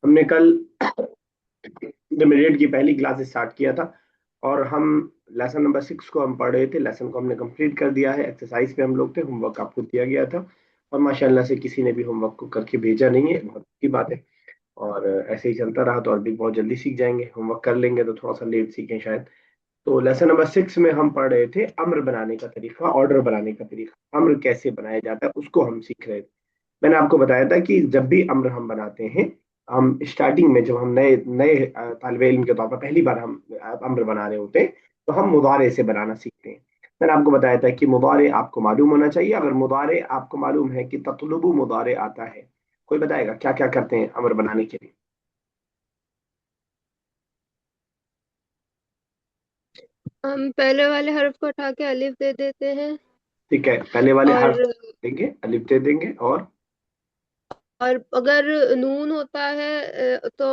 हमने कल इंटरमीडिएट की पहली क्लास स्टार्ट किया था और हम लेसन नंबर 6 को हम पढ़ रहे थे। लेसन को हमने कंप्लीट कर दिया है। एक्सरसाइज पे हम लोग थे, होमवर्क आपको दिया गया था और माशाल्लाह से किसी ने भी होमवर्क को करके भेजा नहीं है, बहुत अच्छी बात है। और ऐसे ही चलता रहा तो और भी बहुत जल्दी सीख जाएंगे। होमवर्क कर लेंगे तो थोड़ा सा लेट सीखें शायद। तो लेसन नंबर 6 में हम पढ़ रहे थे अम्र बनाने का तरीका, ऑर्डर बनाने का तरीका। अम्र कैसे बनाया जाता है उसको हम सीख रहे थे। मैंने आपको बताया था कि जब भी अम्र हम बनाते हैं, हम स्टार्टिंग में जब हम नए नए तालिबे इल्म के तौर पर पहली बार हम अम्र बना रहे होते हैं, तो हम मुदारे से बनाना सीखते हैं। मैंने आपको बताया था कि मुदारे आपको मालूम होना चाहिए। अगर मुदारे आपको मालूम है कि ततलुबु मुदारे आता है, कोई बताएगा क्या क्या करते हैं अम्र बनाने के लिए? हम पहले वाले हर्फ को उठा के अलिफ दे देते हैं। ठीक है, पहले वाले और हर्फ देंगे, अलिफ दे देंगे। और अगर नून होता है तो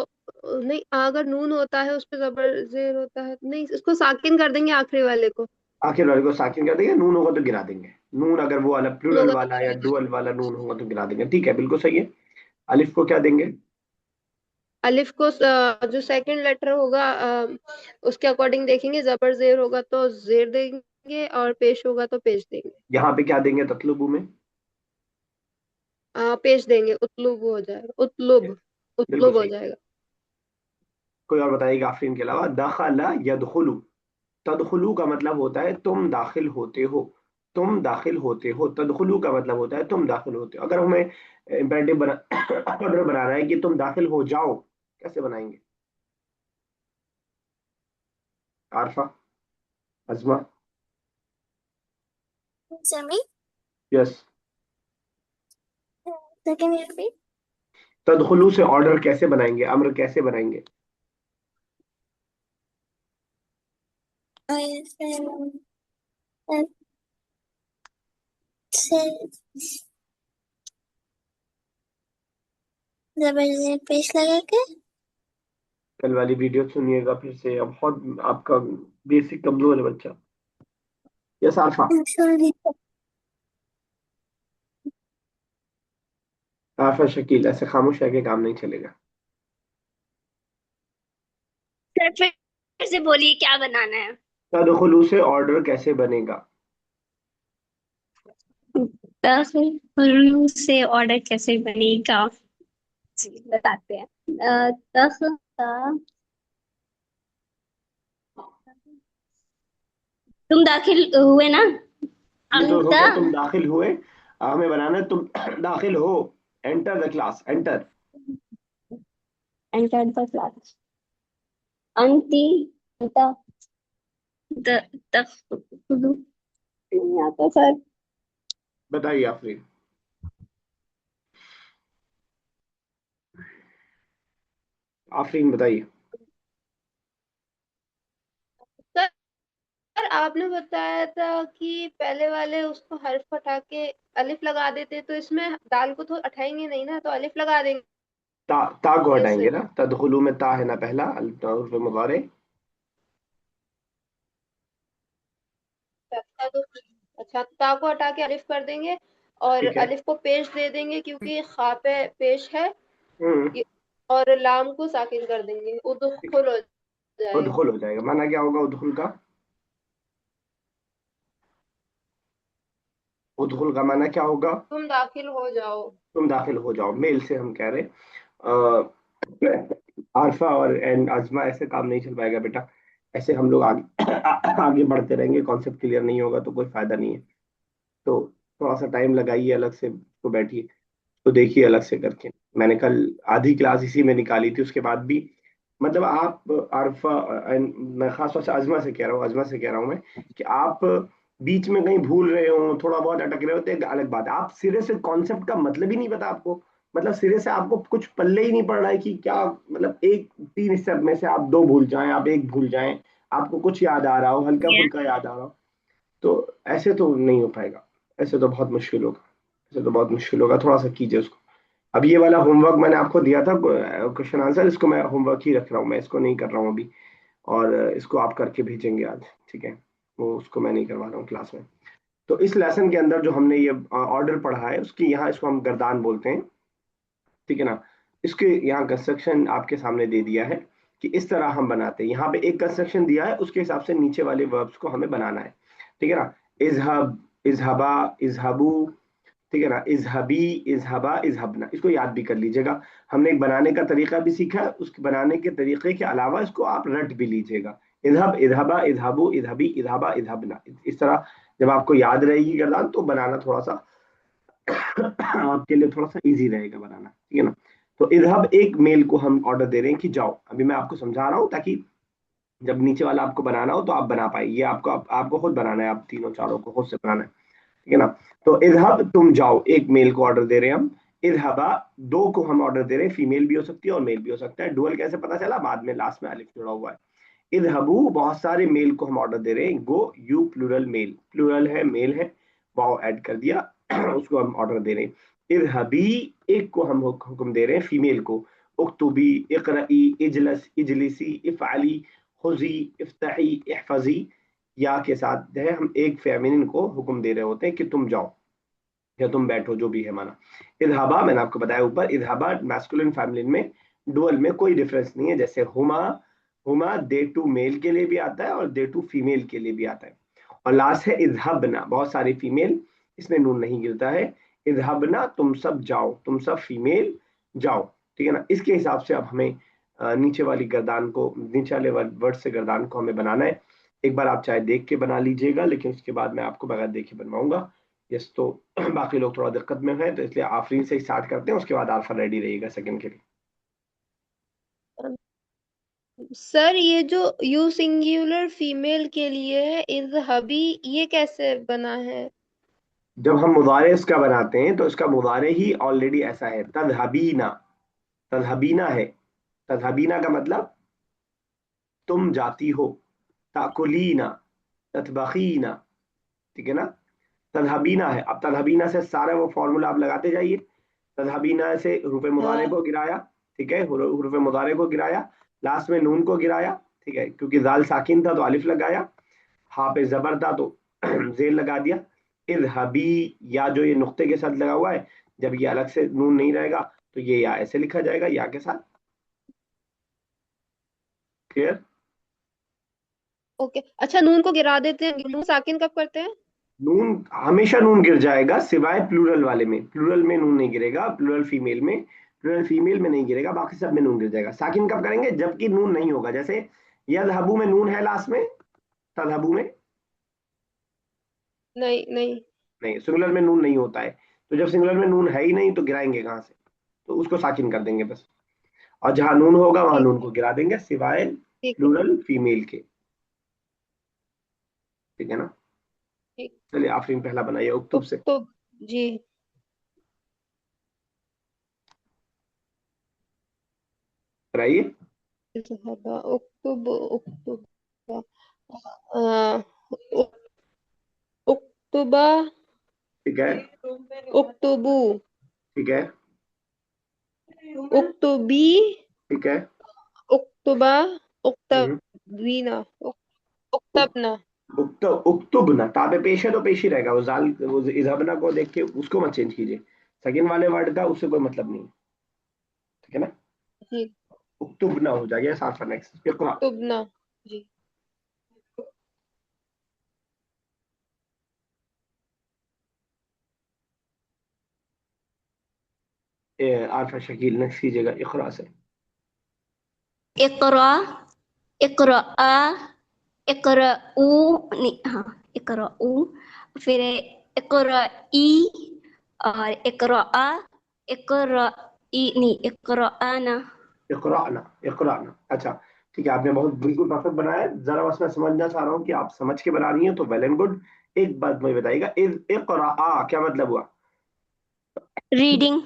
नहीं, अगर नून होता है उस पे जबर जेर होता है, नहीं इसको साकिन कर देंगे आखिरी वाले को। आखिर वाले को साकिन कर देंगे, नून होगा तो गिरा देंगे। नून अगर वो वाला नून प्लूरल होगा तो वाला या गिरा डुअल देंगे। वाला नून होगा तो गिरा देंगे। ठीक है, बिल्कुल सही है। अलिफ को क्या देंगे? अलिफ को जो सेकंड लेटर होगा उसके अकॉर्डिंग देखेंगे, जबर जेर होगा तो जेर देंगे और पेश होगा तो पेश देंगे। यहाँ पे क्या देंगे ततलुबु में? पेश देंगे, उतलुब हो जाएगा, है, उतलुब बिल्कुल उतलुब हो सही। जाएगा। कोई और बताइएगा आफरीन के अलावा? दखला यदखुलु, तदखुलु का मतलब होता है तुम दाखिल होते हो। तुम दाखिल होते हो। तदखुलु का मतलब होता है तुम दाखिल होते हो। अगर हमें इम्पेरेटिव बना ऑर्डर बनाना है कि तुम दाखिल हो जाओ, कैसे बनाएंगे? Arfa, Azma. Semi, yes. second repeat. तदखुलु से ऑर्डर कैसे बनाएंगे, अम्र कैसे बनाएंगे? I said, जबरदस्त पेश लगा के। कल वाली वीडियो सुनिएगा फिर से। अब बहुत आपका बेसिक कमजोर है बच्चा। यस आरफा। सॉरी। आरफा शकील, ऐसे खामोश है कि काम नहीं चलेगा। सर फिर से बोलिए क्या बनाना है। तदखुलु से ऑर्डर कैसे बनेगा? तखलू से ऑर्डर कैसे बनेगा? जी बताते हैं। तख का तुम दाखिल हुए ना। ये तो हो अंत। गया, तुम दाखिल हुए। हमें बनाना है तुम दाखिल हो। Enter the class, enter. Enter the class. अंति। अंत। तखलू नहीं आता सर। बताइए आफरीन। आफरीन बताइए। सर आपने बताया था कि पहले वाले उसको हर्फ हटा के अलिफ लगा देते, तो इसमें दाल को तो हटाएंगे नहीं ना, तो अलिफ लगा देंगे ता को हटाएंगे सिर्फ। ना, तदखुलु में ता है ना पहला, उर्फ मुजारे। अच्छा तो अच्छा, ता को हटा के अलिफ कर देंगे और ठीक है। अलिफ को पेश दे देंगे क्योंकि खा पे पेश है। हम्म। ये- और लाम को साकिन कर देंगे, ठीक है, उदखुल हो जाएगा। उदखुल हो जाएगा। माना क्या होगा उदखुल का? उदखुल का माना क्या होगा? तुम दाखिल हो जाओ। तुम दाखिल हो जाओ, मेल से हम कह रहे हैं। आरफा और एंड अजमा, ऐसे काम नहीं चल पाएगा बेटा। ऐसे हम लोग आगे आगे बढ़ते रहेंगे, कॉन्सेप्ट क्लियर नहीं होगा तो कोई फायदा नहीं है। तो थोड़ा सा टाइम लगाइए, अलग से तो बैठिए, तो देखिए अलग से करके। मैंने कल आधी क्लास इसी में निकाली थी, उसके बाद भी मतलब आप आरफा मैं खास तौर से अजमा से कह रहा हूँ, अजमा से कह रहा हूँ मैं कि आप बीच में कहीं भूल रहे हो, थोड़ा बहुत अटक रहे हो तो एक अलग बात है। आप सिरे से कॉन्सेप्ट का मतलब ही नहीं पता आपको, मतलब सिरे से आपको कुछ पल्ले ही नहीं पड़ रहा है कि क्या मतलब। एक 3 स्टेप में से आप 2 भूल जाएं, आप एक भूल जाएं, आपको कुछ याद आ रहा हो, हल्का फुल्का याद आ रहा हो, तो ऐसे तो नहीं हो पाएगा। ऐसे तो बहुत मुश्किल होगा। ऐसे तो बहुत मुश्किल होगा, थोड़ा सा कीजिए उसको। अब ये वाला होमवर्क मैंने आपको दिया था, क्वेश्चन आंसर, इसको मैं होमवर्क ही रख रहा हूँ, मैं इसको नहीं कर रहा हूँ अभी। और इसको आप करके भेजेंगे आज, ठीक है? वो उसको मैं नहीं करवा रहा हूँ क्लास में। तो इस लेसन के अंदर जो हमने ये ऑर्डर पढ़ा है, उसकी यहाँ इसको हम गर्दान बोलते हैं, ठीक है ना? इसके यहाँ कंस्ट्रक्शन आपके सामने दे दिया है कि इस तरह हम बनाते हैं। यहाँ पे एक कंस्ट्रक्शन दिया है, उसके हिसाब से नीचे वाले वर्ब्स को हमें बनाना है। ठीक है ना। इजहब, इजहबा, इजहबू, ठीक है ना। इजहबी, इजहबा, इजहबना, इसको याद भी कर लीजिएगा। हमने एक बनाने का तरीका भी सीखा है, उसके बनाने के तरीके के अलावा इसको आप रट भी लीजिएगा। इजहब, इजहबा, इजहबू, इजहबी, इजहबा, इजहबना, इस तरह जब आपको याद रहेगी गर्दान तो बनाना थोड़ा सा आपके लिए थोड़ा सा इजी रहेगा बनाना। ठीक है ना। तो इजहब, एक मेल को हम ऑर्डर दे रहे हैं कि जाओ। अभी मैं आपको समझा रहा हूँ ताकि जब नीचे वाला आपको बनाना हो तो आप बना पाए। ये आपको खुद बनाना है, आप तीनों चारों को खुद से बनाना है। ठीक है ना। तो इजहब, तुम जाओ, एक मेल को ऑर्डर दे रहे हैं हम। इजहबा, दो को हम ऑर्डर दे रहे हैं, फीमेल भी हो सकती है और मेल भी हो सकता है। डुअल कैसे पता चला, बाद में लास्ट में अलिफ जुड़ा हुआ है। इजहबू, बहुत सारे मेल को हम ऑर्डर दे रहे हैं। गो, यू प्लूरल मेल, प्लूरल है मेल है, वाओ ऐड कर दिया उसको हम ऑर्डर दे रहे हैं। इजहबी, एक को हम हुक्म दे रहे हैं फीमेल को। उक्तुबी, इकरई, इजलस, इजलिसी, इफ़अली, खुजी, इफ्तही, इहफजी, या के साथ है हम एक फेमिनिन को हुक्म दे रहे होते हैं कि तुम जाओ या तुम बैठो, जो भी है माना। इजहाबा, मैंने आपको बताया ऊपर, इजहाबा मैस्कुलिन फेमिनिन में डुअल में कोई डिफरेंस नहीं है। जैसे हुमा, हुमा दे टू मेल के लिए भी आता है और दे टू फीमेल के लिए भी आता है। और लास्ट है इजहबना, बहुत सारी फीमेल, इसमें नून नहीं गिरता है। इजहबना, तुम सब जाओ, तुम सब फीमेल जाओ। ठीक है ना। इसके हिसाब से अब हमें नीचे वाली गर्दान को, नीचे वाले वर्ड से गर्दान को हमें बनाना है। एक बार आप चाहे देख के बना लीजिएगा, लेकिन उसके बाद मैं आपको बगैर देखे बनवाऊंगा। यस, तो बाकी लोग थोड़ा दिक्कत में हैं, तो इसलिए आफरीन से स्टार्ट करते हैं, उसके बाद आल्फा रेडी रहेगा सेकंड के लिए। सर ये जो यू सिंगुलर फीमेल के लिए है इजहबी, ये कैसे बना है? जब हम मुजारे इसका बनाते हैं तो इसका मुजारे ही ऑलरेडी ऐसा है, तजहबीना, तजहबीना है। तजहबीना का मतलब तुम जाती हो। ताकुलीना, ततबखीना, ठीक है ना। तजहबीना है। अब तजहबीना से सारे वो फॉर्मूला आप लगाते जाइए। तजहबीना से हरूफ मुदारे हाँ। को गिराया, ठीक है, हरूफ मुदारे को गिराया, लास्ट में नून को गिराया, ठीक है, क्योंकि जाल साकिन था तो अलिफ लगाया, हा पे जबर था तो जेल लगा दिया। इजहबी, या जो ये नुक्ते के साथ लगा हुआ है, जब ये अलग से नून नहीं रहेगा तो ये या ऐसे लिखा जाएगा, या के साथ। क्लियर। ओके, अच्छा नून को गिरा देते हैं, नून साकिन कब करते हैं? नून, हमेशा नून गिर जाएगा सिवाय प्लूरल वाले में। प्लूरल में नून नहीं गिरेगा, प्लूरल फीमेल में, प्लूरल फीमेल में नहीं गिरेगा, बाकी सब में नून गिर जाएगा। साकिन कब करेंगे, जबकि नून नहीं होगा। जैसे यदहबू में नून है लास्ट में, तदहबू में नहीं नहीं। नहीं, सिंगुलर में नून नहीं होता है। तो जब सिंगुलर में नून है ही नहीं तो गिराएंगे कहाँ से, तो उसको साकिन कर देंगे बस। और जहां नून होगा वहां ठीक नून को गिरा देंगे सिवाय ठीक है। प्लूरल फीमेल के। ठीक है ना। ठीक। चलिए आफरीन पहला बनाइए उक्तुब से। तो जी, कराइए। इजहबा, उक्तुब, उक्तुबा, आ, उक- उक्तुबा, ठीक है। उक्तुबू, ठीक है। उक्तुबी, ठीक है। उक्तुबा, हम्म। उक्तबीना, उक्तबना। उक्त उक्तुब ना, ताबे पेश है तो पेश ही रहेगा। वो जाल, वो इजाबना को देख के उसको मत चेंज कीजिए। सेकंड वाले वर्ड का उससे कोई मतलब नहीं है। ठीक है ना। जी, उक्तुब ना हो जाएगा साथ में। नेक्स्ट इकरा। उक्तुबना। जी। आरफा शकील नेक्स्ट कीजिएगा इकरा से। इकरा, इकरा, इकराऊ, नहीं हाँ, इकराऊ, फिर इकरा ई, और इकरा, इकरा ई नहीं, इकरा आना। इकराना, इकराना, अच्छा। ठीक है, आपने बहुत बिल्कुल परफेक्ट बनाया है। जरा बस मैं समझना चाह रहा हूँ कि आप समझ के बना रही हैं तो वेल एंड गुड। एक बात मुझे बताइएगा, इज इकरा क्या मतलब हुआ। रीडिंग,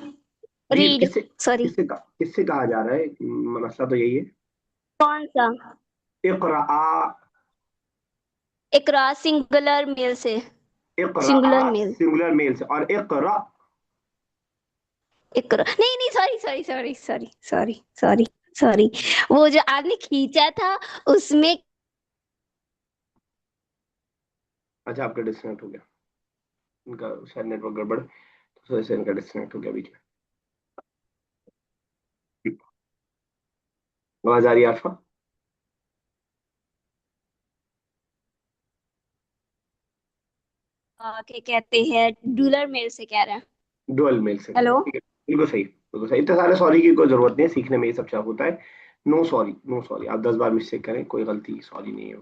रीड रीड, किससे, सॉरी। किससे कहा जा रहा है, मसला तो यही है। कौन सा? इकरा, इकरा सिंगुलर मेल से, इकरा सिंगुलर मेल। सिंगुलर मेल से, और इकरा। इकरा नहीं नहीं, sorry sorry sorry sorry sorry sorry sorry, वो जो आपने खींचा था उसमें। अच्छा, आपका डिस्कनेक्ट हो गया, इनका शायद नेटवर्क गड़बड़, तो वजह से इनका डिस्कनेक्ट हो गया बीच में। आवाज आ रही है आशा? क्या कहते हैं, डूलर मेल से कह रहे हैं। डुअल मेल से कह रहे हेलो। हैं, ठीक है। बिल्कुल सही, बिल्कुल सही। इतने सारे सॉरी की कोई जरूरत नहीं है, सीखने में ये सब अच्छा होता है। No sorry, no sorry. आप 10 बार मिस्टेक करें, कोई गलती सॉरी नहीं है।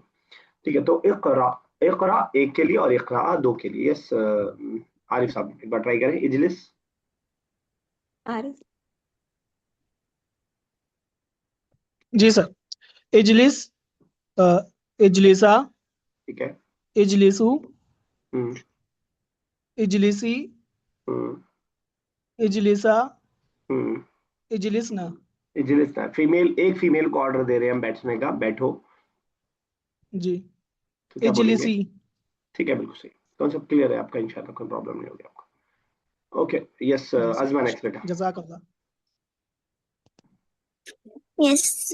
ठीक है, तो इकरा, इकरा एक के लिए और इकरा दो के लिए। यस आरिफ साहब एक बार ट्राई करें। इजलिस। अरे जी सर। इजलिस, अ, इजलिसा, ठीक है। इजलिसु, हम्म। इजलिसी, हम्म। इजलिसा, हम्म। इजलिसना। इजलिस ना, फीमेल, एक फीमेल को ऑर्डर दे रहे हैं हम बैठने का, बैठो। जी। तो क्या बोलेंगे? इजलिसी। ठीक है, बिल्कुल सही। कॉन्सेप्ट क्लियर है आपका, इंशाल्लाह कोई प्रॉब्लम नहीं होगी आपको। ओके। यस जी अजमा, सर, नेक्स्ट बेटा। जज़ाकल्लाह। यस।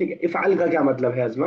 ठीक है, इफ़अल का क्या मतलब है अजमा?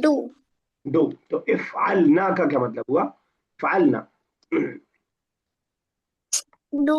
डू। दो। तो इफ़अलना का क्या मतलब हुआ? फ़अलना। डू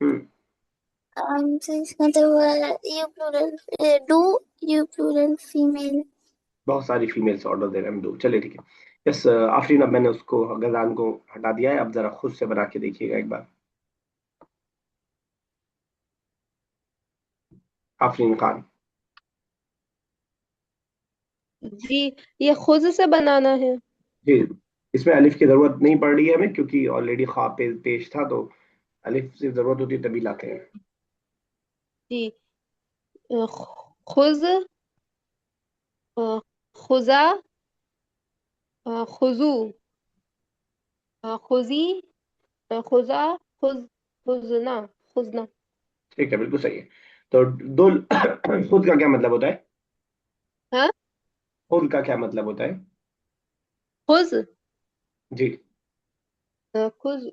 हम्म। तो इसका मतलब you plural do you plural female. बहुत सारी फीमेल्स ऑर्डर दे रहे हैं हम दो, चलिए ठीक है। यस आफरीन, अब मैंने उसको गजान को हटा दिया है, अब जरा खुद से बना के देखिएगा एक बार। आफरीन खान। जी, ये खुद से बनाना है। जी, इसमें अलिफ की जरूरत नहीं पड़ रही है हमें, क्योंकि ऑलरेडी खा पेश था, तो अलिफ से जरूरत होती है तभी लाते हैं। जी, खुज, खुजा, खुजू, खुजी, खुजा, खुज, खुजना, खुजना। ठीक है, बिल्कुल सही है। तो दो खुद का क्या मतलब होता है? हाँ, खुद का क्या मतलब होता है? खुज, जी। खुज,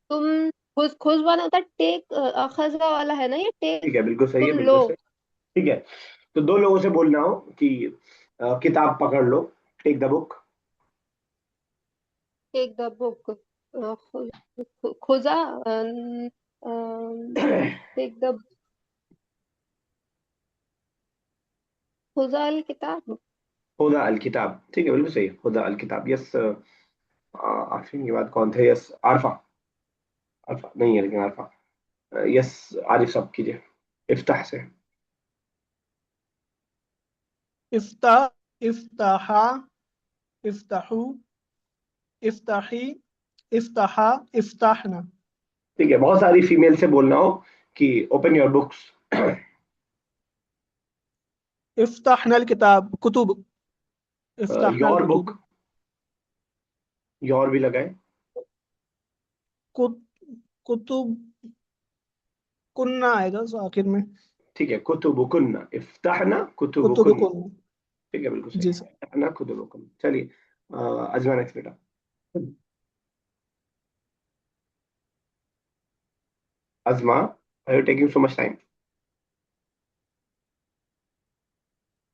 तुम, खुज, खुज वाला होता है टेक, खजा वाला है ना, ये टेक, ठीक है, बिल्कुल सही है, तुम लो। बिल्कुल सही। ठीक है, तो दो लोगों से बोलना हो कि किताब पकड़ लो, take the book. Take the book, खुजा, टेक द, खुजा अल किताब। खुदा अल किताब, ठीक है, बिल्कुल सही, खुदा अल किताब। यस आफरीन के बाद कौन थे? यस आरफा। आरफा नहीं है लेकिन आरफा। यस आरिफ साहब कीजिए, इफ्ताह से। इफ्ता, इफ्ताहा, इफ्ताहू, इफ्ताही, इफ्ताहा, इफ्ताहना। ठीक है, बहुत सारी फीमेल से बोलना हो कि ओपन योर बुक्स। इफ्ताहना किताब, कुतुब। इफ्ताहना योर कुतुब। बुक, योर भी लगाए। कुत, कुतुब, कुन्ना आएगा तो आखिर में। ठीक है, कुतुबुकुन्ना, इफ्ताहना कुतुब कुतुबुकुन्ना। कुन्ना। ठीक है, बिल्कुल सही। जी सर। इफ्ताहना कुतुबुकुन्ना। चलिए अजमा, नेक्स्ट बेटा। Azma, are you taking so much time?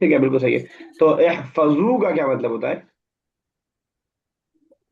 ठीक है, बिल्कुल सही है। तो इहफजू का क्या मतलब होता है?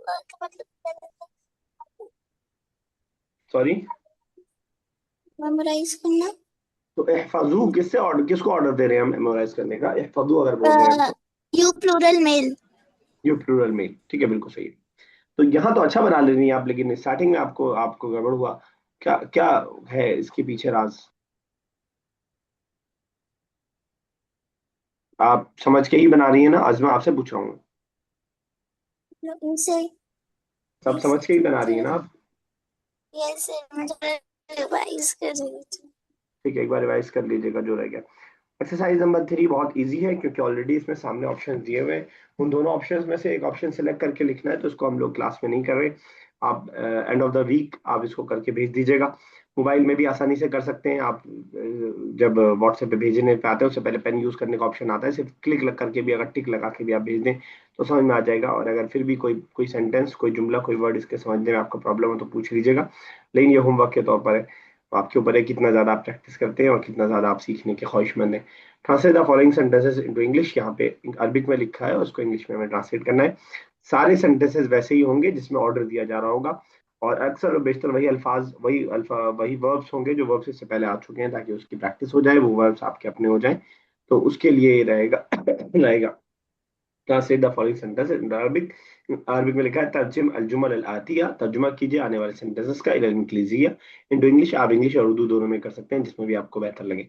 का मतलब सॉरी। मेमोराइज करना। तो इहफजू किससे ऑर्डर, किसको ऑर्डर दे रहे हैं हम मेमोराइज करने का? इहफजू अगर बोल रहे हैं हम तो you plural male. You plural male, ठीक है, बिल्कुल सही है। तो यहाँ तो अच्छा बना लेनी है आप, लेकिन स्टार्टिंग में आपको आपको गड़बड़ हुआ। क्या क्या है इसके पीछे राज? आप समझ के ही बना रही है ना? अजमा आपसे पूछ रहा हूँ। इनसे सब समझ के ही बना रही है ना आप? यस मुझे रिवाइज कर रही थी। ठीक है, एक बार रिवाइज कर लीजिएगा जो रह गया। एक्सरसाइज नंबर 3 बहुत इजी है, क्योंकि ऑलरेडी इसमें सामने ऑप्शन दिए हुए हैं। उन दोनों ऑप्शंस में से एक ऑप्शन सेलेक्ट करके लिखना है, तो उसको हम लोग क्लास में नहीं कर रहे। आप एंड ऑफ द वीक आप इसको करके भेज दीजिएगा। मोबाइल में भी आसानी से कर सकते हैं आप। जब व्हाट्सएप पे भेजने पे आते हैं उससे पहले पेन यूज करने का ऑप्शन आता है, सिर्फ क्लिक लग करके भी, अगर टिक लगा के भी आप भेज दें तो समझ में आ जाएगा। और अगर फिर भी कोई कोई सेंटेंस, कोई जुमला, कोई वर्ड इसके समझने में आपको प्रॉब्लम है तो पूछ लीजिएगा। लेकिन ये होमवर्क के तौर पर है, तो आपके ऊपर है कितना ज्यादा आप प्रैक्टिस करते हैं और कितना ज्यादा आप सीखने के ख्वाहिशमंद हैं। Translate the following sentences into English, यहाँ पे अरबिक में लिखा है, उसको इंग्लिश में हमें ट्रांसलेट करना है। सारे सेंटेंसेस वैसे ही होंगे जिसमें ऑर्डर दिया जा रहा होगा, और अक्सर और बेशतर वही अल्फाज, वही वर्ब्स होंगे जो वर्ब्स इससे पहले आ चुके हैं, ताकि उसकी प्रैक्टिस हो जाए, वो वर्ब्स आपके अपने हो जाएं। तो उसके लिए ये रहेगा रहेगा translate the following sentence in Arabic. Arabic में लिखा है तर्जुम अल जुमल अल आतिया, तर्जुमा कीजिए आने वाले सेंटेंसेस का, इला इंग्लिशिया इंटू इंग्लिश। आप इंग्लिश और उर्दू दोनों में कर सकते हैं, जिसमें भी आपको बेहतर लगे।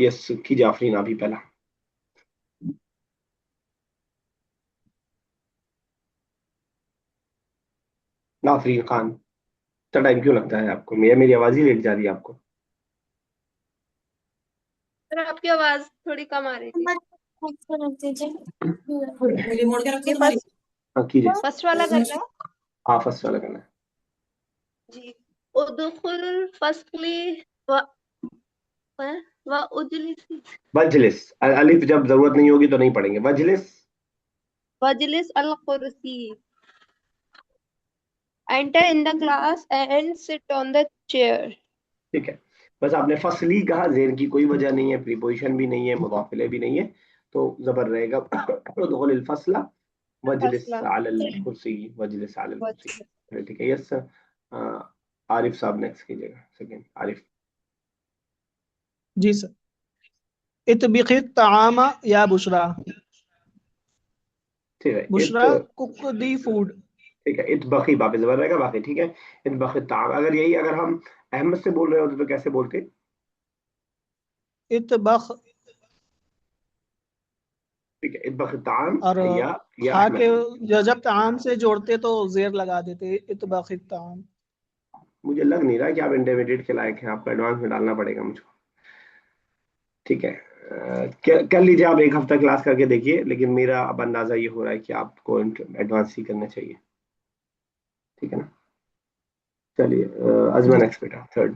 यस कीजिए आफरीन, अभी पहला। आफरीन खान, इतना टाइम क्यों लगता है आपको? मेरी आवाज ही लेट जा रही है आपको। सर आपकी आवाज थोड़ी कम आ रही थी। ये फर्स्ट हाँ कीजिए। फर्स्ट वाला करना है हाँ फर्स्ट वाला करना है। जी। उदखुल फसली व व उजलिसी वजलिस, अलिफ जब जरूरत नहीं होगी तो नहीं पढ़ेंगे, वजलिस। वजलिस अल कुर्सी। Enter in the class and sit on the chair. ठीक है, बस आपने फसली कहा, जेर की कोई वजह नहीं है, प्रीपोजिशन भी नहीं है, मुदाफिले भी नहीं है, तो जबर रहेगा उदखुल फसला वजलिस फसला अलल कुर्सी, वजलिस अलल कुर्सी। ठीक है, यस। आरिफ साहब नेक्स्ट कीजिएगा, सेकंड आरिफ। जी सर। इतबिक़ी तामा या बुशरा। ठीक है, बुशरा कुक दी फूड। ठीक है, इतबखी वापस जबर रहेगा बाकी, ठीक है। इतबखी ताम, अगर यही अगर हम अहमद से बोल रहे होते तो कैसे बोलते? इतबख, ठीक है, इतबखी ताम और या खा के अहमद। जब ताम से जोड़ते तो जेर लगा देते, इतबखी ताम। मुझे लग नहीं रहा कि आप इंटरमीडिएट के लायक हैं, आपको एडवांस में डालना पड़ेगा मुझको। ठीक है, कर लीजिए आप, एक हफ्ता क्लास करके देखिए, लेकिन मेरा अब अंदाजा ये हो रहा है कि आपको एडवांस ही करना चाहिए। ठीक है ना? चलिए अजमा जी नेक्स्ट बेटा, थर्ड।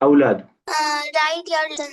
औलाद। Write your lesson.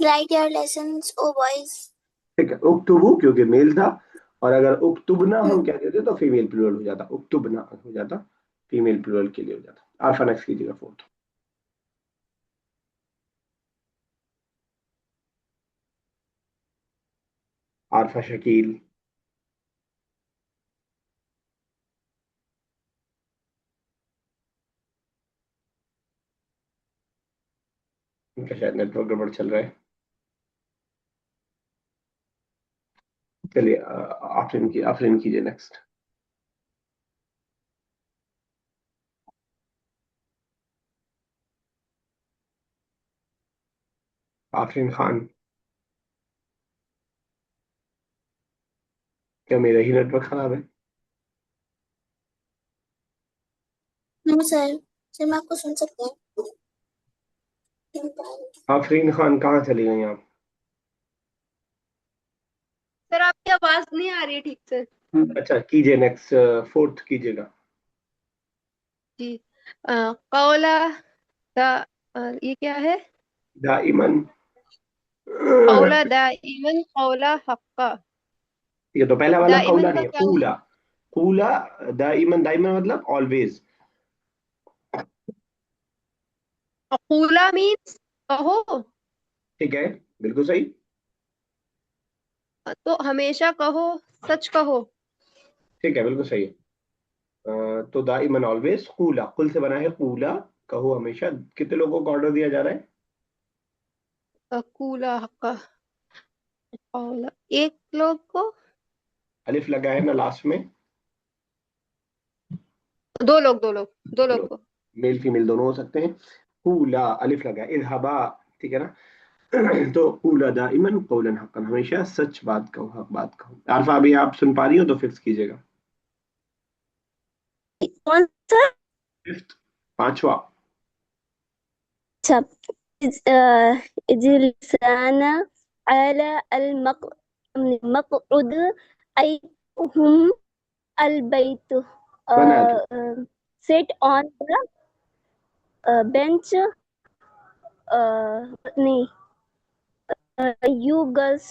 Write your lessons, oh boys. ठीक है, उक्तुबु क्योंकि मेल था, और अगर उक्तुबना हम कहते थे तो फीमेल प्लूरल हो जाता, उक्तुबना हो जाता, फीमेल प्लूरल के लिए हो जाता। आरफा नेक्स्ट कीजिएगा, फोर्थ। आरफा शकील। उनका शायद नेटवर्क गड़बड़ चल रहा है। चलिए आफरीन कीजिए नेक्स्ट। आफरीन खान, क्या मेरा ही नेटवर्क खराब है? नो सर, सर मैं आपको सुन सकता हूँ। आफरीन खान कहाँ चली गई आप? सर आपकी आवाज नहीं आ रही है ठीक से। अच्छा कीजिए नेक्स्ट, फोर्थ कीजिएगा। जी। कौला दा ये क्या है? दाइमन। कौला दाइमन कौला हक्का। ये तो पहला वाला कौला दाइमन का नहीं है, क्या कूला। कूला, दाइमन, दाइमन मतलब ऑलवेज। कूला मीन्स कहो, ठीक है, बिल्कुल सही। तो हमेशा कहो, सच कहो। ठीक है, बिल्कुल सही है। तो दाइमन ऑलवेज, कूला, कुल से बना है कूला, कहो हमेशा। कितने लोगों को ऑर्डर दिया जा रहा है? कूला हक्का कौला, एक लोग को, अलिफ लगा है ना लास्ट में? दो लोग लो, को। मेल फीमेल दोनों हो सकते हैं। कूला अलिफ लगा है, इरहबा, ठीक है ना? तो कूला दाइमन कौलन हक्कन, हमेशा सच बात कहो, हक बात कहो। आरफा अभी आप सुन पा रही हो तो फिक्स कीजिएगा। कौन सा? फिफ्थ। पांचवा। अच्छा। इजलिसाना अला मक़उद आई हम अलबैत बना दो। sit on the bench नहीं you girls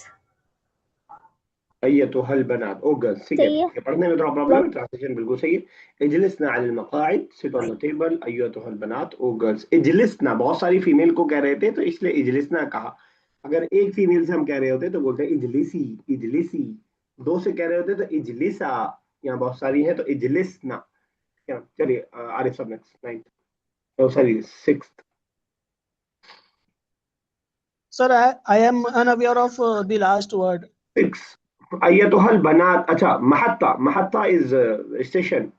ये तो हल बना दो, ओ गर्ल्स, ठीक है सही है। ठीक है, पढ़ने में थोड़ा प्रॉब्लम है, ट्रांसलेशन बिल्कुल सही है। इजलिसना अल मकाइद, सिट ऑन द टेबल, अय्युतुहल बनात, ओ गर्ल्स। इजलिसना, बहुत सारी फीमेल को कह रहे थे तो इसलिए इजलिसना कहा। अगर एक फीमेल से हम कह रहे होते तो बोलते इजलिसी, इजलिसी। दो से कह रहे होते तो इजलिसा। यहाँ बहुत सारी है तो इजलिसना। क्या, चलिए आरिफ साहब next, ninth, sorry six. Sir, I am unaware of the last word. Six, अय्युतुहल बनात। अच्छा, महत्ता, महत्ता इज स्टेशन।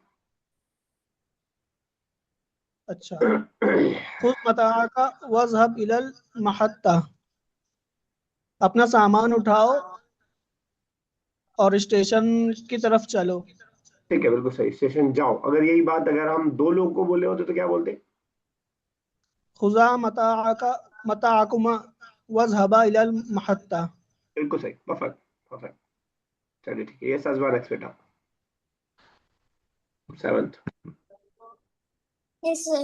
अच्छा। खुद मताका वज़हब इलल महत्ता, अपना सामान उठाओ और स्टेशन की तरफ चलो। ठीक है, बिल्कुल सही, स्टेशन जाओ। अगर यही बात अगर हम दो लोग को बोले होते तो क्या बोलते? खुजा मताका मताकुमा वज़हबा इलल महत्ता। बिल्कुल सही, परफेक्ट, परफेक्ट। चलिए ठीक है, ये सजवा नेक्स्ट बेटा, seventh. Yes, sir.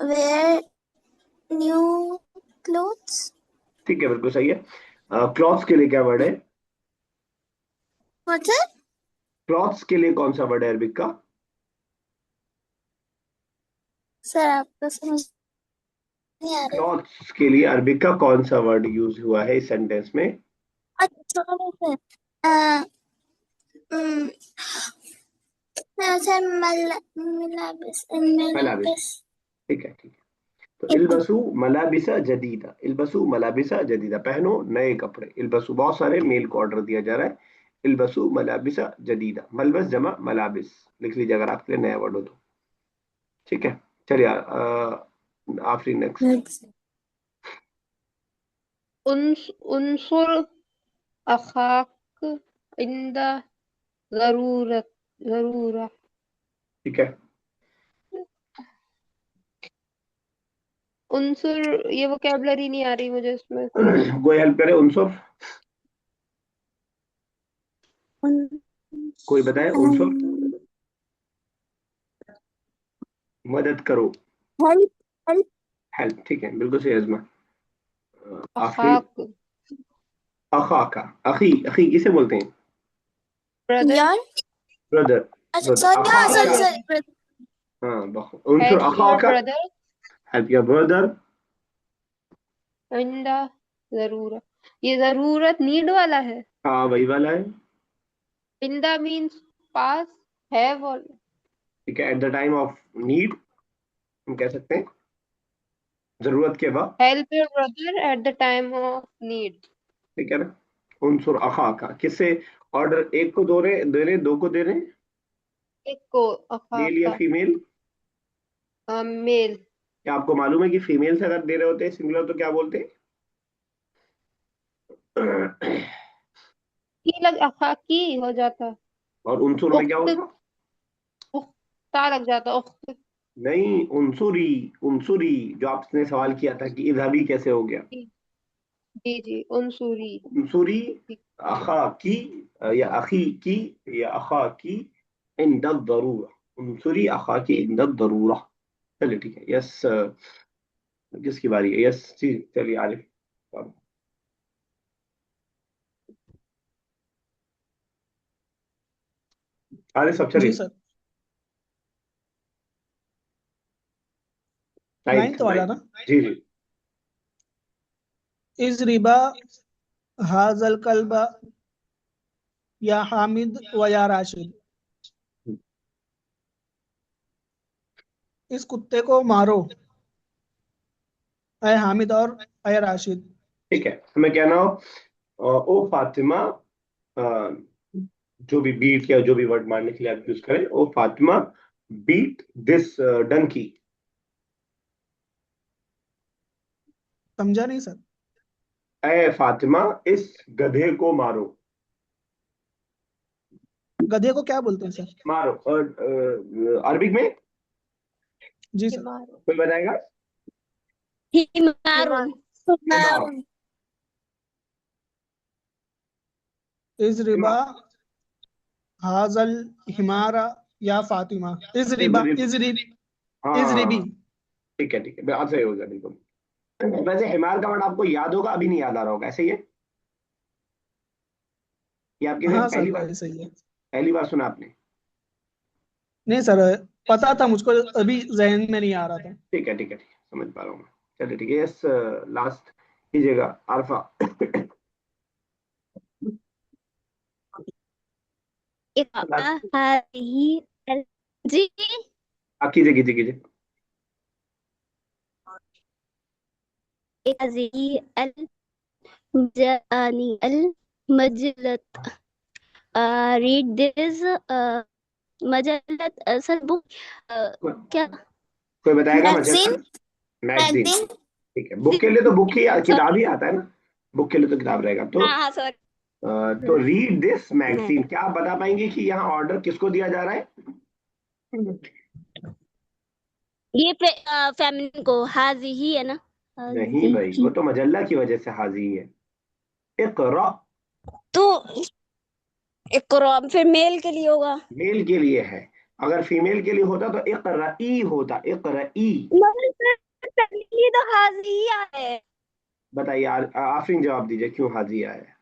Wear new clothes. ठीक है, बिल्कुल सही है। क्लॉथ्स के लिए क्या वर्ड है? What, sir? क्लॉथ्स के लिए कौन सा वर्ड है अरबिक का? सर आपको समझ नहीं आ रहा। क्लॉथ्स के लिए अरबिक का कौन सा वर्ड यूज हुआ है इस सेंटेंस में? अच्छा सर, उम, सर मलाबिस मलाबिस, मलाबिस। ठीक है ठीक है। तो इल्बसु मलाबिसा जदीदा, इल्बसु मलाबिसा जदीदा, पहनो नए कपड़े। इल्बसु बहुत सारे मेल को ऑर्डर दिया जा रहा है। इल्बसु मलाबिसा जदीदा, मलबस जमा मलाबिस, लिख लीजिए अगर आपके लिए नया वर्ड हो तो। ठीक है, चलिए आखिरी नेक्स्ट। उनसुर अखाक इंदा जरूरत जरूरा। ठीक है। उनसुर, ये वोकैबुलरी नहीं आ रही मुझे इसमें। कोई हेल्प करे उनसुर? कोई बताए उनसुर, मदद करो। Help help. हेल्प, ठीक है, बिल्कुल सही अजमा। आखिरी। अखाक अखा का, अखी, अखी किसे बोलते हैं? ब्रदर। यार, ब्रदर। अच्छा ब्रदर, सॉरी, हाँ अखा योर सॉरी का। Brother, sorry. हाँ, उनसुर हेल्प अखा योर का, ब्रदर हेल्प योर ब्रदर। इंदा जरूरत। ये जरूरत नीड वाला है। हाँ, वही वाला है। इंदा मीन्स पास, हैव और ठीक है, at the time of need हम कह सकते हैं, जरूरत के वक्त। Help your brother at the time of need. ठीक है ना? उनसुर अखा का किससे ऑर्डर, एक को दे रहे, दो को दे रहे, एक को अखाक मेल या का फीमेल? मेल। क्या आपको मालूम है कि फीमेल से अगर दे रहे होते सिंगुलर तो क्या बोलते? की लग अखाक की हो जाता। और उनसुर में क्या उख्त, होता? उख्ता लग जाता, उख्त। नहीं, उनसुरी, उनसुरी, जो आपने सवाल किया था कि इजहाबी कैसे हो गया। जी जी जी, उनसूरी। उनसुरी अखा की, या अखी की, या अखा की इंदद जरूरा। उनसुरी अखा की इंदद जरूरा। चलिए ठीक है, यस। किसकी बारी है? यस जी, चलिए आरिफ। आरिफ सब, जी चलिए। सर। नाइन्थ, नाइन्थ वाला नाइन्थ। ना। जी जी। इज रिबा हाजल कल्बा या हामिद व या राशिद। इस कुत्ते को मारो अय हामिद और अय राशिद। ठीक है, हमें कहना हो ओ फातिमा, अ, जो भी बीट या जो भी वर्ड मारने के लिए आप यूज करें, ओ फातिमा बीट दिस डंकी। समझा नहीं सर। ए फातिमा, इस गधे को मारो। गधे को क्या बोलते हैं सर? मारो। और अरबिक में जी सर। हिमार कोई बताएगा? हिमारुन। हिमार। इज रिबा हिमार। हाजल हिमारा या फातिमा? इज रिबा, इज रिबी, इज रिबी। हाँ ठीक है ठीक है, बात सही होगा बिल्कुल। वैसे हिमार का वर्ड आपको याद होगा, अभी नहीं याद आ रहा होगा, ऐसे ही है? ये आपकी हाँ पहली सर बार, ऐसे ही है। पहली बार सुना आपने? नहीं सर, पता था मुझको, अभी जहन में नहीं आ रहा था। ठीक है ठीक है ठीक है, समझ पा रहा हूँ मैं। चलिए ठीक है, यस लास्ट कीजिएगा अल्फा। हाजी जी। आप कीजिए कीजिए कीजिए। हाजी अल जानी अल मजलत। रीड दिस मजलत सर बुक। क्या? कोई बताएगा मजल्ला? मैगजीन। मैगजीन। मैगजीन। ठीक है, बुक के लिए तो बुक ही किताब ही आता है ना, बुक के लिए तो किताब रहेगा। हाँ हाँ सॉरी। तो रीड दिस मैगजीन, क्या आप बता पाएंगे कि यहाँ ऑर्डर किसको दिया जा रहा है? ये फेमिनिन को हाजी ही है ना? नहीं हाजी भाई, ही। वो तो मजल्ला की वजह से हाजी है। इकरा तो इकरा फिर मेल के लिए होगा। मेल के लिए है, अगर फीमेल के लिए होता तो इकराई होता, इकराई। मगर सर पहले तो हाजी ही आया है। बताइए, आफरीन जवाब दीजिए, क्यों हाजी आया है?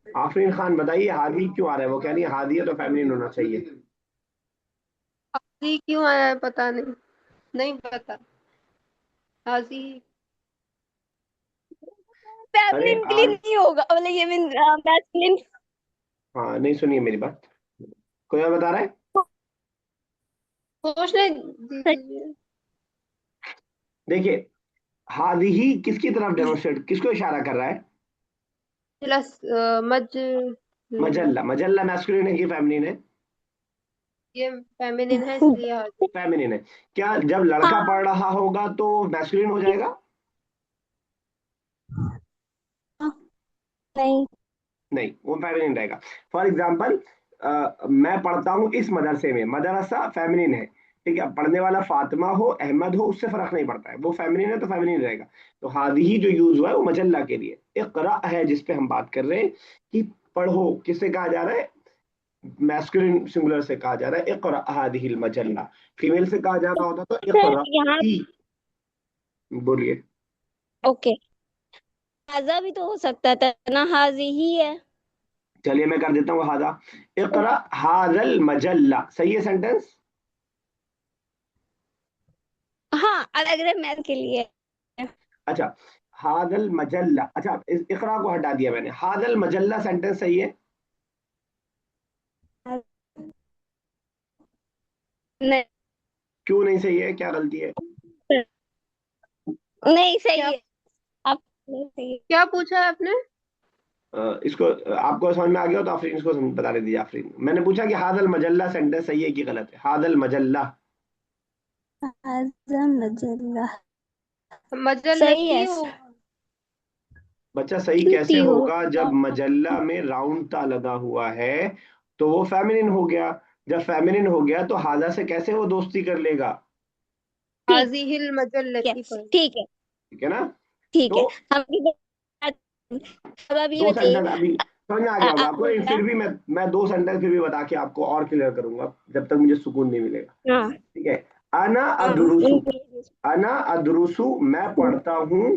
आफरीन खान बताइए, हादी क्यों आ रहा है? वो कह रही है हादी है तो फेमिनिन होना चाहिए। हाजी क्यों आया है पता नहीं, नहीं पता। हाजी अरे फेमिनिन के लिए आज, नहीं होगा, मतलब ये मीन मैस्कुलिन। हाँ नहीं सुनिए मेरी बात, कोई और बता रहा है? सोचने दीजिए। देखिए, हादी ही किसकी तरफ डेमोन्स्ट्रेट, किसको इशारा कर रहा है? प्लस मजल्ला। मजल्ला मैस्कुलिन है कि फेमिनिन है? ये फेमिनिन है इसलिए हाजी। फेमिनिन है। क्या जब लड़का हाँ पढ़ रहा होगा तो मैस्कुलिन हो जाएगा? नहीं। नहीं, वो फेमिनिन रहेगा। फॉर एग्जाम्पल, मैं पढ़ता हूँ इस मदरसे में, मदरसा फेमिनिन है, ठीक है, पढ़ने वाला फातिमा हो अहमद हो उससे फर्क नहीं पड़ता है, वो फेमिनिन है तो फेमिनिन रहेगा। तो हादी जो यूज हुआ है वो मजल्ला के लिए। इकरा है जिस पे हम बात कर रहे हैं कि पढ़ो, किससे कहा जा रहा है? मैस्कुलिन सिंगुलर से कहा जा रहा है, इकरा हादिहिल मजल्ला। फीमेल से कहा जा रहा होता तो सर इकरा यहाँ ही। बोलिए। ओके, हाजा भी तो हो सकता था ना, हाजी ही है। चलिए मैं कर देता हूँ हादा। इकरा हादल मजल्ला, सही है सेंटेंस? हाँ अलग अलग मैन के लिए। अच्छा, हादल मजल्ला, अच्छा इस इकरा को हटा दिया मैंने, हादल मजल्ला सेंटेंस सही है? नहीं क्यों नहीं सही है, क्या गलती है? नहीं सही क्या है। आप नहीं सही है। क्या पूछा है आपने? इसको आपको समझ में आ गया हो तो आफरीन इसको बता दे दीजिए। आफरीन, मैंने पूछा कि हादल मजल्ला सेंटेंस सही है कि गलत है? हादल मजल्ला। हाजा मजल्ला सही मजल्लती है। हो। बच्चा सही कैसे टी हो। होगा? जब मजल्ला में राउंड ता लगा हुआ है तो वो फेमिनिन हो गया। जब फेमिनिन हो गया तो हादा से कैसे वो दोस्ती कर लेगा? ठीक हाजी हिल है। मजल्लती पर। ठीक है। ठीक है ना? ठीक तो है। हम भी अब अभी दो बचे सेंटेंस अभी समझ में आ गया होगा आपको, लेकिन अल्लाह। फिर भी मैं दो सेंटेंस फिर भी बता के आपको और क्लियर करूंगा जब तक मुझे सुकून नहीं मिलेगा। हाँ ठीक है। अना हाँ अदरुसु, अना अदरुसु मैं पढ़ता हूँ,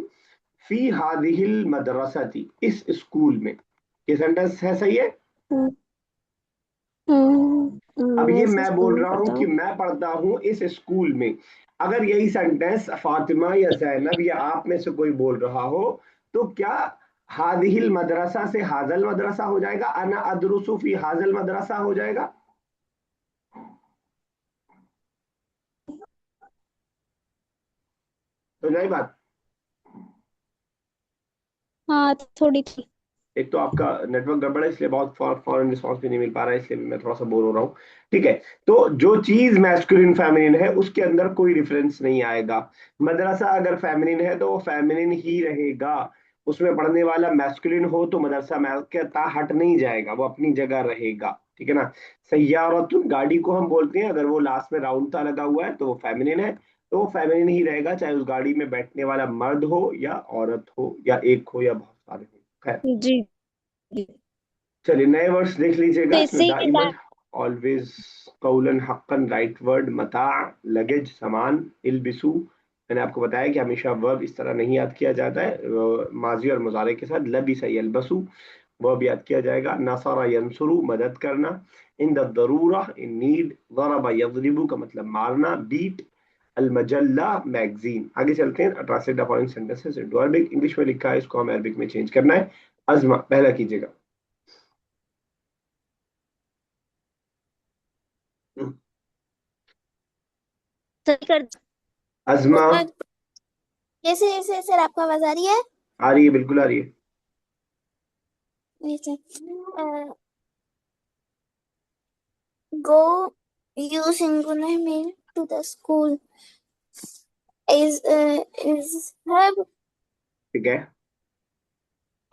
फी हादिहिल मदरसती इस स्कूल में। ये सेंटेंस है, सही है? अब मैं ये इस मैं स्कूल बोल में रहा हूँ पढ़ता कि हूँ। मैं पढ़ता हूँ इस स्कूल में। अगर यही सेंटेंस फातिमा या जैनब या आप में से कोई बोल रहा हो तो क्या हादिहिल मदरसा से हाजल मदरसा हो जाएगा? अना अदरुसु फी हाजल मदरसा हो जाएगा? तो यही बात। हाँ थोड़ी थी। एक तो आपका नेटवर्क गड़बड़ है इसलिए बहुत फॉरन रिस्पॉन्स भी नहीं मिल पा रहा है, इसलिए मैं थोड़ा सा बोर हो रहा हूँ। ठीक है, तो जो चीज मैस्कुलिन फेमिनिन है उसके अंदर कोई डिफरेंस नहीं आएगा। मदरसा अगर फेमिनिन है तो वो फेमिनिन ही रहेगा, उसमें पढ़ने वाला मैस्कुलिन हो तो मदरसा में क्या हट नहीं जाएगा, वो अपनी जगह रहेगा, ठीक है ना। सय्यारतुन गाड़ी को हम बोलते हैं, अगर वो लास्ट में राउंड ता लगा हुआ है तो वो फेमिनिन है, तो वो फेमिनिन ही रहेगा, चाहे उस गाड़ी में बैठने वाला मर्द हो या औरत हो या एक हो या बहुत सारे हो। खैर, जी जी। चलिए नए वर्ड्स देख लीजिएगा तो इसमें। इससे ये दाइमन, ऑलवेज, कौलन हक्कन राइट वर्ड, मता, लगेज सामान, इल्बिसु, मैंने आपको बताया कि हमेशा वर्ब इस तरह नहीं याद किया जाता है, माजी और मुजारे के साथ। लबिसा यलबसु वर्ब याद किया जाएगा। नसरा यंसुरु मदद करना। In the दरूरा in need. ज़रबा यज़रिबु का मतलब मारना, बीट। अल मजल्ला मैगजीन। आगे चलते हैं, translate the following sentences into Arabic. English में लिखा है, इसको हम अरबिक में चेंज करना है। अजमा पहला कीजिएगा। सही कर। अजमा। उसमें कैसे कैसे सर आपको आवाज आ रही है? आ रही है, बिल्कुल आ रही है। नीचे go you singular mean to the school is have ठीक है,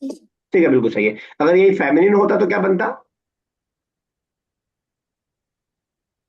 ठीक है, बिल्कुल सही है। अगर ये फेमिनिन होता तो क्या बनता?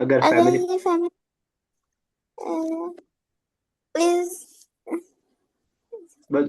अगर अगर फेमिनिन, ये फैमिली is बस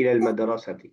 इलल मदरसती,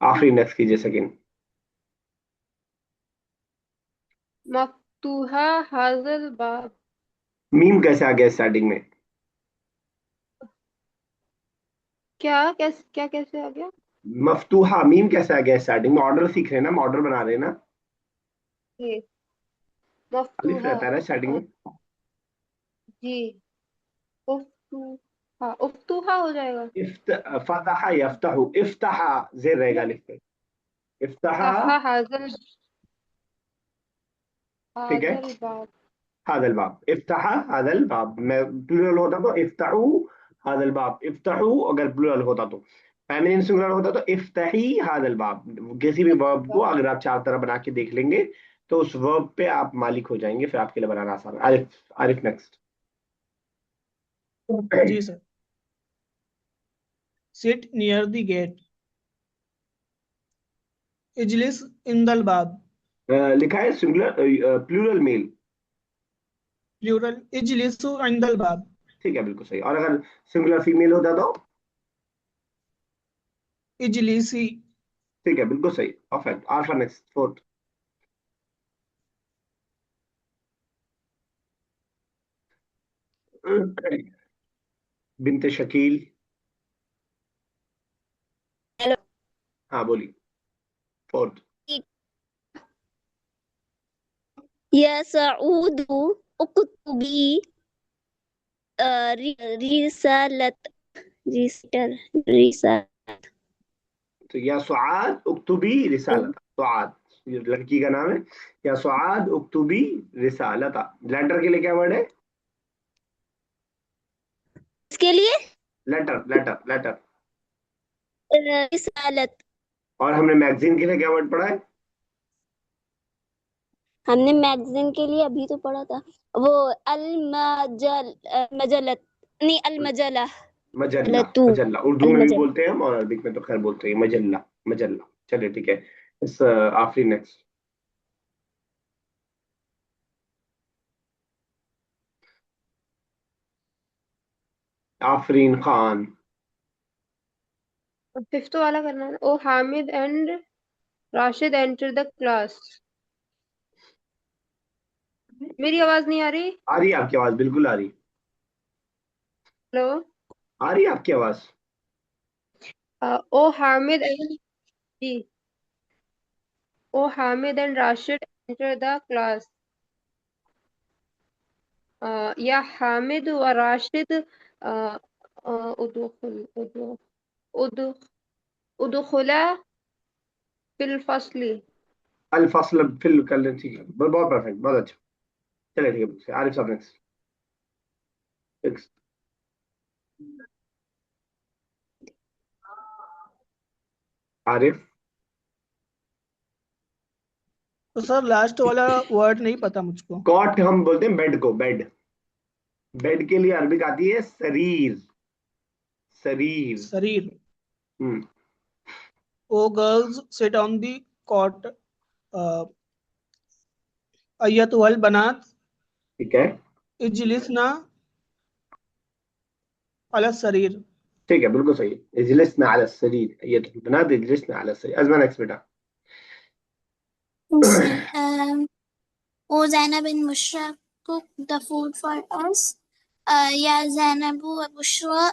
आखिरी नेक्स्ट कीजिए, सेकंड। मफ्तूहा हाजल बाब। मीम कैसे आ गया स्टार्टिंग में? क्या कैसे आ गया? मफ्तूहा मीम कैसे आ गया स्टार्टिंग में? ऑर्डर सीख रहे हैं ना, हम ऑर्डर बना रहे हैं ना। ये अलिफ मफ्तूहा। रहता है ना स्टार्टिंग में। जी। उफ्तूहा, उफ्तूहा हो जाएगा। इफ्त फतहा यफ्तहु, इफ्तहा जेर रहेगा अलिफ पे। इफ्तहा। तहा हाजल, ठीक है। हाजल बाब। हादल बाब, इफ्तहा हादल बाब, मैं प्लूरल होता तो इफ्ताहू हादल बाब, इफ्ताहू अगर प्लूरल होता तो। फेमिनिन सिंगुलर होता तो इफ्ताही हादल बाब। किसी भी वर्ब को अगर आप चार तरह बना के देख लेंगे तो उस वर्ब पे आप मालिक हो जाएंगे, फिर आपके लिए बनाना आसान है। आरिफ, आरिफ नेक्स्ट। जी sir. sit near the gate, इजलिस इन दल बाब, लिखा है सिंगुलर, प्लूरल मेल। प्लूरल इजलिसु इन दल बाब, ठीक है, बिल्कुल सही। और अगर सिंगुलर फीमेल होता तो? इजलिसी, ठीक है, बिल्कुल सही, perfect. Alfa next, fourth. Binte Shakeel. Hello. हाँ बोलिए, फोर्थ। यसऊदु उक्तुबी रिसालत, रिस्टर, रिसा। तो या सुआद उक्तुबी रिसालता, सुआद ये लड़की का नाम है। या सुआद उक्तुबी रिसालता, लेटर के लिए क्या वर्ड है? इसके लिए लेटर, लेटर, लेटर। रिसालत। और हमने मैगजीन के लिए क्या वर्ड पढ़ा है? हमने मैगजीन के लिए अभी तो पढ़ा था वो अल मजलत, नहीं अल मजला, मजल्ला, लतू, मजल्ला उर्दू अल में भी मजल। बोलते हैं हम और अरबिक में तो खैर बोलते हैं मजल्ला, मजल्ला। चलिए ठीक है, इस आखिरी नेक्स्ट। आफरीन खान। फिफ्थ वाला करना है। O Hamid and Rashid enter the class. मेरी आवाज नहीं आ रही? आ रही है आपकी आवाज, बिल्कुल आ रही। हेलो। आ रही है आपकी आवाज। ओ हामिद एंड, जी, O Hamid and Rashid enter the class. या हामिद व राशिद उदुखुल उदु उदुखुला फिल फसली। अल फसल फिल कर लें, ठीक है, बहुत परफेक्ट, बहुत अच्छा। चलिए ठीक है, आरिफ साहब नेक्स्ट। आरिफ? तो सर लास्ट वाला वर्ड नहीं पता मुझको। कॉट हम बोलते हैं बेड को, बेड। बेड के लिए अरबिक आती है शरीर, शरीर। शरीर। Hmm. O girls sit on the cot, अय्यतुहल बनात ठीक है, इजलिसना अला शरीर। ठीक है, बिल्कुल सही है। इजलिसना अला शरीर, ये तो बना दे, इजलिसना अला शरीर। अजमा नेक्स्ट बेटा। जी O Zainab and Mushra cook the food for us. Ya Zainabu wa Bushra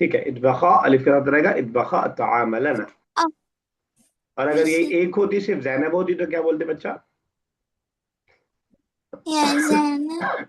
ठीक है, इतबखा अलिफ के साथ रहेगा, इतबखा तआमलना। अब और अगर ये इसे एक होती, सिर्फ जैनब होती, तो क्या बोलते बच्चा? या Zainab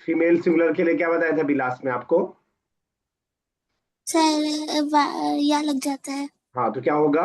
फीमेल सिंगुलर के लिए क्या बताया था अभी लास्ट में आपको? या लग जाता है। हाँ, तो क्या होगा?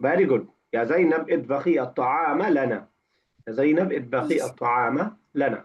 Very good. या ज़ैनब इतबखी अत्तआम लना, या ज़ैनब इतबखी अत्तआम लना।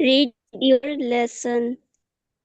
Read your lesson.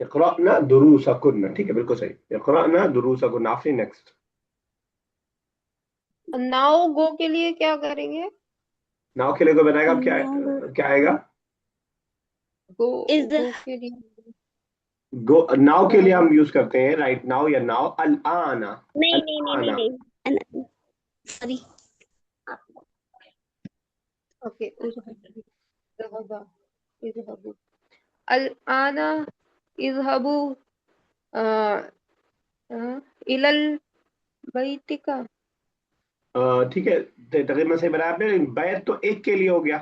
इक़राना दुरूसकुन्ना, ठीक है, बिल्कुल सही, इक़राना दुरूसकुन्ना। आफरी नेक्स्ट। नाउ गो के लिए क्या करेंगे? नाव के लिए कोई बताएगा अब क्या क्या आएगा? गो, Is गो के लिए गो, नाव के लिए हम यूज करते हैं राइट नाउ या नाव, अल आना। नहीं अल नहीं नहीं नहीं आना। नहीं सॉरी ओके, इज़हबा, इज़हबू, अल आना इज़हबू इलल बैतिका। ठीक है, तकरीबन सही बताया आपने। बैत तो एक के लिए हो गया,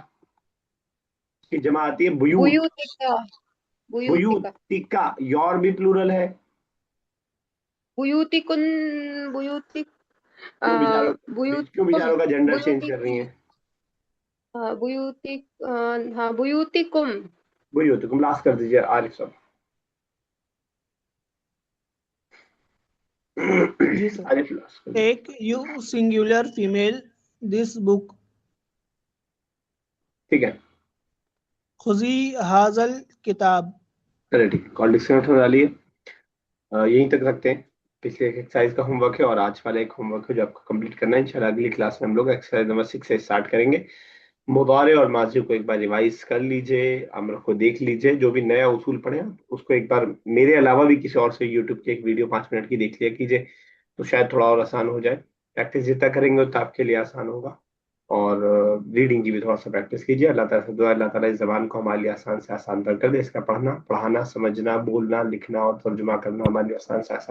इसकी जमा आती है बुयूत। बुयूतिका, बुयूतिका, बुयूतिका, योर भी प्लूरल है। बुयूतिकुन, बुयूतिक, क्यों बेचारों, क्यों बुयूतकुम, बेचारों का जेंडर चेंज कर रही बुयूतिकुम, हैं? बुयूतिक, हाँ बुयूतिकुम। बुयूतिकुम लास्ट कर दीजिए आरिफ साहब। जी सर। आरिफ लास्ट कर दीजिए। Take you singular female this book, ठीक है, खुजी हाजल किताब। चलिए ठीक है, कॉल डिस्कनेक्ट हो डालिए। यहीं तक रखते हैं। पिछले एक एक्सरसाइज का होमवर्क है और आज वाला एक होमवर्क है जो आपको कंप्लीट करना है। इंशाल्लाह अगली क्लास में हम लोग एक्सरसाइज नंबर 6 से स्टार्ट करेंगे। मुदारे और माजी को एक बार रिवाइज कर लीजिए, अमर को देख लीजिए, जो भी नया उसूल पढ़े आप उसको एक बार मेरे अलावा भी किसी और से यूट्यूब की एक वीडियो 5 मिनट की देख लिया कीजिए, तो शायद थोड़ा और आसान हो जाए। प्रैक्टिस जितना करेंगे उतना आपके लिए आसान होगा। और रीडिंग की भी थोड़ा सा प्रैक्टिस कीजिए। अल्लाह ताला से दुआ, अल्लाह ताला इस जबान को हमारे लिए आसान से आसान तर कर दे। इसका पढ़ना, पढ़ाना, समझना, बोलना, लिखना और तर्जुमा करना हमारे लिए आसान से आसान